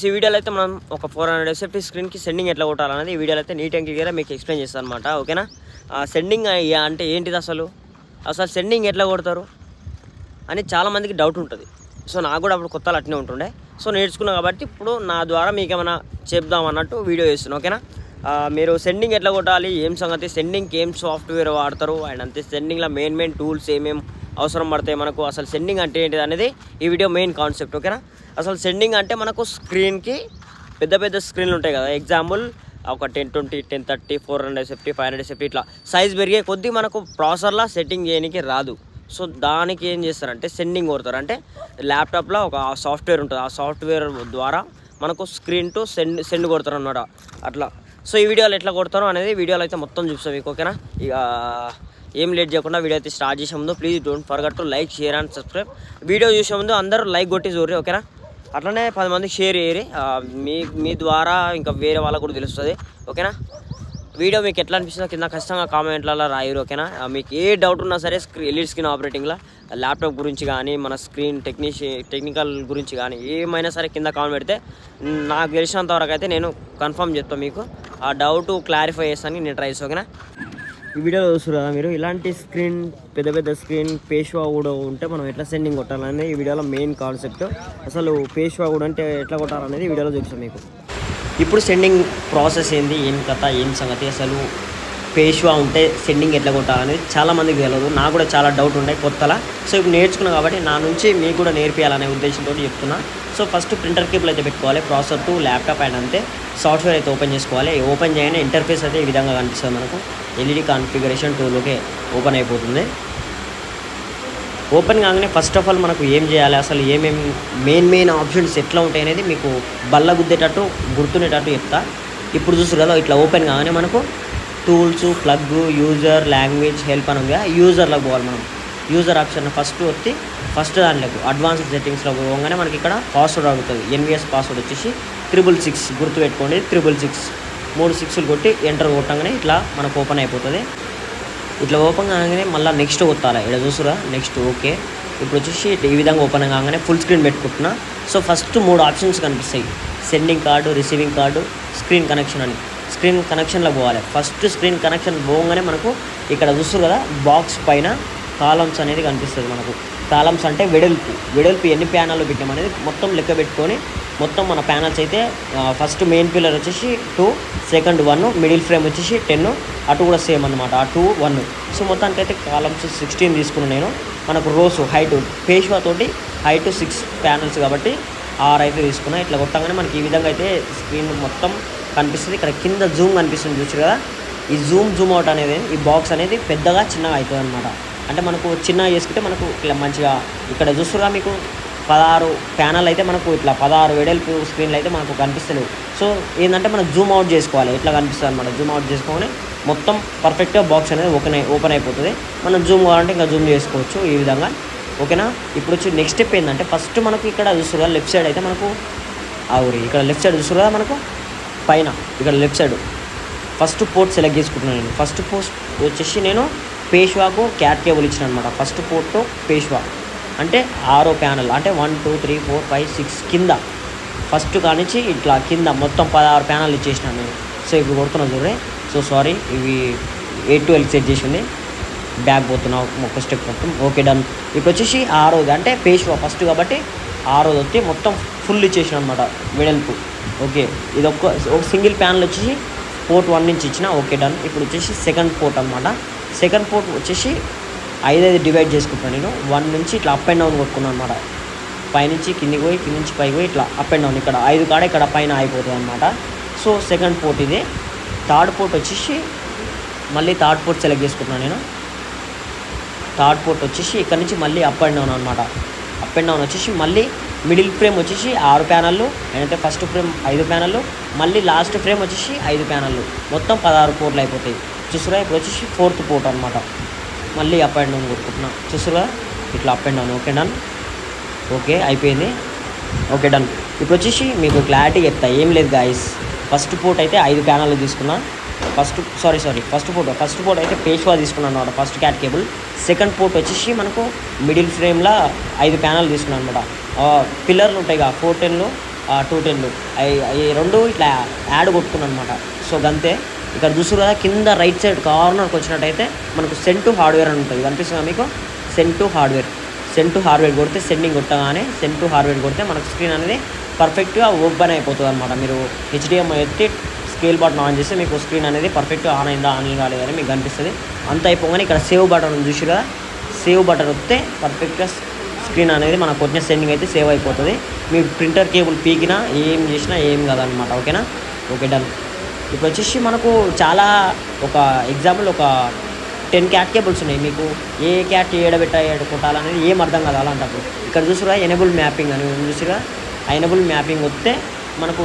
ఈ వీడియోలో అయితే మనం ఒక 400 ఎస్ఎఫ్టీ స్క్రీన్కి సెండింగ్ ఎట్లా కొట్టాలనేది ఈ వీడియోలో అయితే నీట్ అండ్ క్లియర్గా మీకు ఎక్స్ప్లెయిన్ చేస్తాను అనమాట. ఓకేనా? సెండింగ్ అంటే ఏంటిది, అసలు సెండింగ్ ఎట్లా కొడతారు అని చాలామందికి డౌట్ ఉంటుంది. సో నాకు కూడా అప్పుడు కొత్తలు అట్నే ఉంటుండే. సో నేర్చుకున్నా కాబట్టి ఇప్పుడు నా ద్వారా మీకు ఏమైనా చెప్దాం అన్నట్టు వీడియో చేస్తున్నాను. ఓకేనా? మీరు సెండింగ్ ఎట్లా కొట్టాలి, ఏం సంగతి, సెండింగ్కి ఏం సాఫ్ట్వేర్ వాడతారు, అండ్ అంతే సెండింగ్లో మెయిన్ టూల్స్ ఏమేమి అవసరం పడతాయి మనకు, అసలు సెండింగ్ అంటే ఏంటిది అనేది ఈ వీడియో మెయిన్ కాన్సెప్ట్. ఓకేనా? అసలు సెండింగ్ అంటే మనకు స్క్రీన్కి పెద్ద స్క్రీన్లు ఉంటాయి కదా. ఎగ్జాంపుల్ ఒక 1020, 1030, 400 ఎస్ఎఫ్టీ, 500 ఎస్ఎఫ్టీ ఇట్లా సైజ్ పెరిగే కొద్దీ మనకు ప్రాసెసర్లో సెట్టింగ్ చేయడానికి రాదు. సో దానికి ఏం చేస్తారంటే సెండింగ్ కొడతారు. అంటే ల్యాప్టాప్లో ఒక సాఫ్ట్వేర్ ఉంటుంది, ఆ సాఫ్ట్వేర్ ద్వారా మనకు స్క్రీన్ టు సెండ్ కొడతారు అన్నమాట. అట్లా సో ఈ వీడియోలో ఎట్లా కొడతారో అనేది వీడియోలో అయితే మొత్తం చూస్తాం మీకు. ఓకేనా? ఇక ఏం లేట్ చేయకుండా వీడియో అయితే స్టార్ట్ చేసే ముందు please don't forget to like, share and subscribe. Video చూసే ముందు అందరూ లైక్ కొట్టి చూర్రి. ఓకేనా? అట్లనే 10 మందికి షేర్ చేయరి. మీ ద్వారా ఇంకా వేరే వాళ్ళకు కూడా తెలుస్తుంది. ఓకేనా? వీడియో మీకు ఎట్లా అనిపిస్తుందో కింద ఖచ్చితంగా కామెంట్లలో రాయరు. ఓకేనా? మీకు ఏ డౌట్ ఉన్నా సరే ఎల్ఈడి స్క్రీన్ ఆపరేటింగ్లో ల్యాప్టాప్ గురించి కానీ మన స్క్రీన్ టెక్నికల్ గురించి కానీ ఏమైనా సరే కింద కామెంట్ పెడితే నాకు తెలిసినంత వరకు అయితే నేను కన్ఫర్మ్ చెప్తాను. మీకు ఆ డౌట్ క్లారిఫై చేస్తాను నేను ట్రై చేస్తాను. ఓకేనా? ఈ వీడియోలో చూస్తారు కదా మీరు, ఇలాంటి స్క్రీన్ పెద్ద స్క్రీన్ పేష్వా కూడా ఉంటే మనం ఎట్లా సెండింగ్ కొట్టాలనేది ఈ వీడియోలో మెయిన్ కాన్సెప్ట్. అసలు పేష్వా కూడా అంటే ఎట్లా కొట్టాలనేది ఈ వీడియోలో చూస్తాం మీకు. ఇప్పుడు సెండింగ్ ప్రాసెస్ ఏంది, ఏం కథ, ఏం సంగతి, అసలు పేష్వా ఉంటే సెండింగ్ ఎట్లా కొట్టాలనేది చాలామందికి తెలియదు. నాకు కూడా చాలా డౌట్ ఉన్నాయి కొత్తలా. సో ఇప్పుడు నేర్చుకున్నా కాబట్టి నా నుంచి మీకు కూడా నేర్పియాలనే ఉద్దేశంతో చెప్తున్నా. సో ఫస్ట్ ప్రింటర్ కేబుల్ అయితే పెట్టుకోవాలి, ప్రాసెసర్ టు ల్యాప్టాప్ అండ్ అంతే సాఫ్ట్వేర్ అయితే ఓపెన్ చేసుకోవాలి. ఓపెన్ చేయగానే ఇంటర్ఫేస్ అయితే ఈ విధంగా కనిపిస్తుంది మనకు. ఎల్ఈడి కాన్ఫిగరేషన్ టూల్లోకే ఓపెన్ అయిపోతుంది. ఓపెన్ కాగానే ఫస్ట్ ఆఫ్ ఆల్ మనకు ఏం చేయాలి, అసలు ఏమేమి మెయిన్ ఆప్షన్స్ ఎట్లా ఉంటాయి అనేది మీకు బల్ల గుద్దేటట్టు గుర్తుండేటట్టు చెప్తా. ఇప్పుడు చూస్తారు కదా, ఇట్లా ఓపెన్ కాగానే మనకు tools, plug, user, language, help అని ఉంది. యూజర్లోకి పోవాలి మనం. యూజర్ ఆప్షన్ ఫస్ట్ వచ్చి ఫస్ట్ దాంట్లోకి అడ్వాన్స్డ్ సెట్టింగ్స్లో పోగానే మనకి ఇక్కడ పాస్వర్డ్ అడుగుతుంది. ఎన్విఎస్ పాస్వర్డ్ వచ్చేసి 666 గుర్తుపెట్టుకోండి. 666 3 6లు కొట్టి ఎంటర్ కొట్టగానే ఇట్లా మనకు ఓపెన్ అయిపోతుంది. ఇట్లా ఓపెన్ కాగానే మళ్ళీ నెక్స్ట్ కొట్టాలి. ఇక్కడ చూసురా నెక్స్ట్. ఓకే, ఇప్పుడు వచ్చేసి ఈ విధంగా ఓపెన్ కాగానే ఫుల్ స్క్రీన్ పెట్టుకుంటున్నా. సో ఫస్ట్ 3 ఆప్షన్స్ కనిపిస్తాయి, sending card, receiving card, screen connection అని. స్క్రీన్ కనెక్షన్లో పోవాలి. ఫస్ట్ స్క్రీన్ కనెక్షన్ పోగానే మనకు ఇక్కడ చూస్తారు కదా బాక్స్ పైన కాలమ్స్ అనేది కనిపిస్తుంది మనకు. కాలమ్స్ అంటే వెడల్పు ఎన్ని ప్యానల్లో పెట్టామనేది మొత్తం లెక్క పెట్టుకొని మొత్తం మన ప్యానల్స్ అయితే ఫస్ట్ మెయిన్ పిల్లర్ వచ్చేసి 2, సెకండ్ 1, మిడిల్ ఫ్రేమ్ వచ్చేసి 10, అటు కూడా సేమ్ అనమాట, ఆ 2, 1. సో మొత్తానికి అయితే కాలమ్స్ 16 తీసుకున్నాను నేను. మనకు రోస్ హైట్ పేష్వా తోటి హైట్ 6 ప్యానల్స్ కాబట్టి 6 అయితే తీసుకున్నా. ఇట్లా కొట్టగానే మనకి ఈ విధంగా అయితే స్క్రీన్ మొత్తం కనిపిస్తుంది. ఇక్కడ కింద జూమ్ కనిపిస్తుంది చూసారు కదా, ఈ జూమ్ అవుట్ అనేది ఈ బాక్స్ అనేది పెద్దగా చిన్నగా అవుతుంది అనమాట. అంటే మనకు చిన్నగా చేసుకుంటే మనకు ఇట్లా మంచిగా ఇక్కడ చూస్తున్నా మీకు 16 ప్యానల్ అయితే మనకు ఇట్లా 16 వెడల్పు స్క్రీన్లు అయితే మనకు కనిపిస్తలేవు. సో ఏంటంటే మనం జూమ్ అవుట్ చేసుకోవాలి, ఇట్లా కనిపిస్తుంది అనమాట. జూమ్ అవుట్ చేసుకొని మొత్తం పర్ఫెక్ట్గా బాక్స్ అనేది ఓపెన్ అయిపోతుంది. మనం జూమ్ కావాలంటే ఇంకా జూమ్ చేసుకోవచ్చు ఈ విధంగా. ఓకేనా? ఇప్పుడు వచ్చి నెక్స్ట్ స్టెప్ ఏంటంటే ఫస్ట్ మనకు ఇక్కడ చూస్తున్నా లెఫ్ట్ సైడ్ అయితే మనకు ఇక్కడ లెఫ్ట్ సైడ్ చూస్తున్నా మనకు పైన ఇక్కడ left side first port select చేసుకుంటున్నాను నేను. ఫస్ట్ పోర్ట్ వచ్చేసి నేను పేష్వాకు క్యాట్ కేబుల్ ఇచ్చిన అనమాట. ఫస్ట్ పోర్ట్ పేష్వా అంటే 6వ ప్యానల్ అంటే 1 2 3 4 5 6 కింద ఫస్ట్ కానించి ఇట్లా కింద మొత్తం 16 ప్యానల్ ఇచ్చేసినాను నేను. సో ఇప్పుడు కొడుతున్నా చూడండి. సో సారీ, ఇవి 812 సెట్ చేసింది, బ్యాక్ పోతున్నావు ఒక స్టెప్ మొత్తం. Okay done. ఇప్పుడు వచ్చేసి 6వది అంటే పేష్వా ఫస్ట్ కాబట్టి 6వది వచ్చి మొత్తం ఫుల్ ఇచ్చేసిన అనమాట వెడల్పు. ఓకే, ఇది ఒక సింగిల్ ప్యానల్ వచ్చేసి పోర్ట్ 1 నుంచి ఇచ్చిన. Okay done. ఇప్పుడు వచ్చేసి సెకండ్ పోర్ట్ అనమాట. సెకండ్ పోర్ట్ వచ్చేసి 5 డివైడ్ చేసుకుంటాను నేను. 1 నుంచి ఇట్లా అప్ అండ్ డౌన్ కొట్టుకున్నాను అనమాట. పైనుంచి కిందికి పోయి కింది నుంచి పైకి పోయి ఇట్లా అప్ అండ్ డౌన్. ఇక్కడ 5 కాడ ఇక్కడ పైన అయిపోతుంది అనమాట. సో సెకండ్ పోర్ట్ ఇది. థర్డ్ పోర్ట్ వచ్చేసి మళ్ళీ థర్డ్ పోర్ట్ సెలెక్ట్ చేసుకుంటున్నాను నేను. థర్డ్ పోర్ట్ వచ్చేసి ఇక్కడ నుంచి మళ్ళీ అప్ అండ్ డౌన్ అనమాట. అప్ అండ్ డౌన్ వచ్చేసి మళ్ళీ మిడిల్ ఫ్రేమ్ వచ్చేసి 6 ప్యానళ్ళు, అంటే ఫస్ట్ ఫ్రేమ్ 5 ప్యానళ్ళు, మళ్ళీ లాస్ట్ ఫ్రేమ్ వచ్చేసి 5 ప్యానళ్ళు, మొత్తం 16 పోర్ట్లు అయిపోతాయి చూసురా. ఇప్పుడు వచ్చేసి ఫోర్త్ పోర్ట్ అనమాట. మళ్ళీ అప్ అండ్ డౌన్ కొట్టుకుంటున్నా చూసురా, ఇట్లా up and down. Okay done. Okay అయిపోయింది. Okay done. ఇప్పుడు వచ్చేసి మీకు క్లారిటీ చెప్తా, ఏం లేదు గాయస్. ఫస్ట్ పోర్ట్ అయితే 5 ప్యానళ్ళు తీసుకున్నా. ఫస్ట్ పోర్ట్ అయితే పేష్వా తీసుకున్నాను అనమాట, first cat cable. Second port వచ్చేసి మనకు మిడిల్ ఫ్రేమ్లో 5 ప్యానల్ తీసుకున్నాను అనమాట. పిల్లర్లు ఉంటాయి కదా 410లో 210 అవి రెండు ఇట్లా యాడ్ కొట్టుకున్నాను అనమాట. సో గంతే. ఇక్కడ చూస్తారు కదా కింద రైట్ సైడ్ కార్నర్కి వచ్చినట్టయితే మనకు సెండ్ టు హార్డ్వేర్ అని ఉంటుంది, కనిపిస్తుందా మీకు? సెండ్ టు హార్డ్వేర్ కొడితే సెండింగ్ కొట్టగానే సెండ్ టు హార్డ్వేర్ కొడితే మనకు స్క్రీన్ అనేది పర్ఫెక్ట్గా ఓపెన్ అయిపోతుంది అనమాట. మీరు HDMI ఎత్తి స్కేల్ బటన్ ఆన్ చేస్తే మీకు స్క్రీన్ అనేది పర్ఫెక్ట్గా ఆన్ అయిందా ఆన్ కాలేదని మీకు కనిపిస్తుంది. అంత అయిపోగానే ఇక్కడ సేవ్ బటన్ చూసి కదా, సేవ్ బటన్ వస్తే పర్ఫెక్ట్గా స్క్రీన్ అనేది మనకు వచ్చిన సెండింగ్ అయితే సేవ్ అయిపోతుంది. మీ ప్రింటర్ కేబుల్ పీకినా ఏం చేసినా ఏం కాదనమాట. ఓకేనా? Okay, done. ఇప్పుడు వచ్చేసి మనకు చాలా ఒక ఎగ్జాంపుల్ ఒక 10 క్యాట్ కేబుల్స్ ఉన్నాయి. మీకు ఏ క్యాట్ కొట్టాలనేది ఏం అర్థం కాదు అలాంటప్పుడు ఇక్కడ చూసిరా ఎనేబుల్ మ్యాపింగ్ అని చూసిరా. ఆ ఎనేబుల్ మ్యాపింగ్ వస్తే మనకు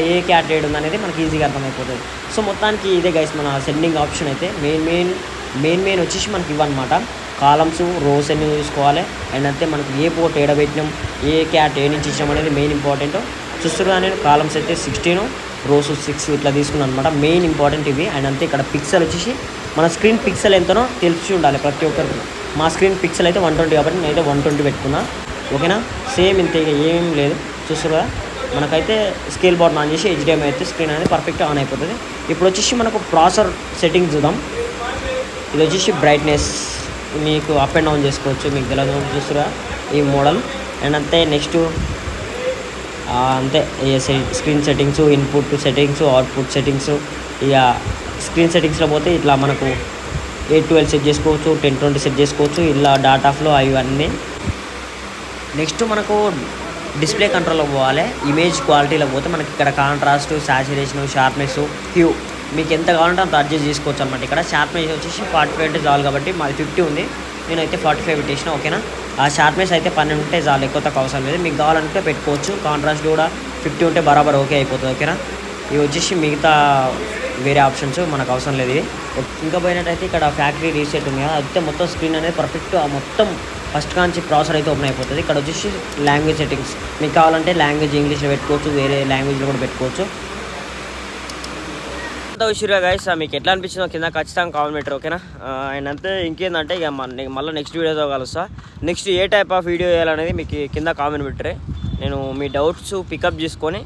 ఏ క్యాట్ ఉంది అనేది మనకి ఈజీగా అర్థమైపోతుంది. సో మొత్తానికి ఇదే గైస్ మన సెండింగ్ ఆప్షన్ అయితే మెయిన్ వచ్చేసి మనకి ఇవన్నమాట. కాలమ్స్ రోస్ అన్ని చూసుకోవాలి. అండ్ అంతే మనకు ఏ పోర్ట్ పెట్టినాం, ఏ క్యాట్ నుంచి ఇచ్చాం అనేది మెయిన్ ఇంపార్టెంట్. చూస్తున్నా నేను కాలమ్స్ అయితే 16, రోస్ 6 ఇట్లా తీసుకున్నాను అనమాట. మెయిన్ ఇంపార్టెంట్ ఇవి. అండ్ అంతే ఇక్కడ పిక్సెల్ వచ్చేసి మన స్క్రీన్ పిక్సెల్ ఎంతనో తెలిసి ఉండాలి ప్రతి ఒక్కరికి. మా స్క్రీన్ పిక్సెల్ అయితే 120 కాబట్టి నేనైతే 120 పెట్టుకున్నా. ఓకేనా? సేమ్ ఇంతే, ఇక ఏం లేదు. చూస్తున్నా మనకైతే స్కేల్ బటన్ ఆన్ చేసి HDMI అయితే స్క్రీన్ అనేది పర్ఫెక్ట్గా ఆన్ అయిపోతుంది. ఇప్పుడు వచ్చేసి మనకు ప్రాసెసర్ సెట్టింగ్స్ చూద్దాం. ఇది వచ్చేసి బ్రైట్నెస్ మీకు అప్ అండ్ డౌన్ చేసుకోవచ్చు, మీకు తెలియదు. చూస్తురా ఈ మోడల్. అండ్ అంతే నెక్స్ట్ అంతే screen settings, input settings, output settings. ఇక స్క్రీన్ సెట్టింగ్స్లో పోతే ఇట్లా మనకు 812 సెట్ చేసుకోవచ్చు, 1020 సెట్ చేసుకోవచ్చు, ఇలా డాటాఫ్లో అవన్నీ. నెక్స్ట్ మనకు డిస్ప్లే కంట్రోల్లో పోవాలి. ఇమేజ్ క్వాలిటీలో పోతే మనకి ఇక్కడ కాంట్రాస్ట్, సాచురేషన్, షార్ప్నెస్, హ్యూ మీకు ఎంత కావాలంటే అంత అడ్జస్ట్ చేసుకోవచ్చు అనమాట. ఇక్కడ షార్ప్నెస్ వచ్చేసి 45 అంటే చాలు కాబట్టి మాది 50 ఉంది, నేనైతే 45 పెట్టేసిన. ఓకేనా? ఆ షార్ప్నెస్ అయితే 12 ఉంటే చాలు, ఎక్కువ తక్కువ అవసరం లేదు. మీకు కావాలంటే పెట్టుకోవచ్చు. కాంట్రాస్ట్ కూడా 50 ఉంటే బరాబర్ ఓకే అయిపోతుంది. ఓకేనా? ఇవి వచ్చేసి మిగతా వేరే ఆప్షన్స్ మనకు అవసరం లేదు. ఇది ఇంకా పోయినట్టయితే ఇక్కడ ఫ్యాక్టరీ రీసెట్ ఉంది కదా, అయితే మొత్తం స్క్రీన్ అనేది పర్ఫెక్ట్ మొత్తం ఫస్ట్ కాంచి ప్రాసెసర్ అయితే ఓపెన్ అయిపోతుంది. ఇక్కడ వచ్చేసి లాంగ్వేజ్ సెట్టింగ్స్ మీకు కావాలంటే లాంగ్వేజ్ ఇంగ్లీష్లో పెట్టుకోవచ్చు, వేరే లాంగ్వేజ్లో కూడా పెట్టుకోవచ్చు. అంతా విషయంగా గైస్ మీకు ఎట్లా అనిపించిందో కింద ఖచ్చితంగా కామెంట్ పెట్టరు. ఓకేనా? అండ్ అంతే ఇంకేందంటే ఇక మళ్ళీ నెక్స్ట్ వీడియోతో కలుస్తా. Next A type of video చేయాలనేది మీకు కింద కామెంట్ పెట్టరే. నేను మీ డౌట్స్ పికప్ చేసుకొని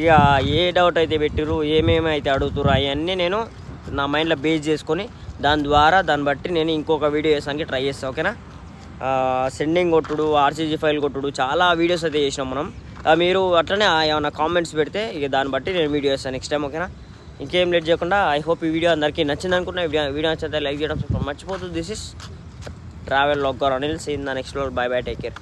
ఇక ఏ డౌట్ అయితే పెట్టిరు, ఏమేమి అయితే అడుగుతారు అవన్నీ నేను నా మైండ్లో బేస్ చేసుకొని దాన్ని బట్టి నేను ఇంకొక వీడియో చేసానికి ట్రై చేస్తాను. ఓకేనా? సెండింగ్ కొట్టుడు, RCG ఫైల్ కొట్టుడు చాలా వీడియోస్ అయితే చేసినాం మనం. మీరు అట్లనే ఏమైనా కామెంట్స్ పెడితే ఇక దాన్ని బట్టి నేను వీడియో చేస్తాను నెక్స్ట్ టైం. ఓకేనా? ఇంకేం లేట్ చేయకుండా ఐ హోప్ ఈ వీడియో అందరికీ నచ్చింది అనుకుంటున్నా. వీడియో నచ్చితే లైక్ చేయడం మర్చిపోతుంది. This is travel logger Anil. See in the next vlog. Bye bye, take care.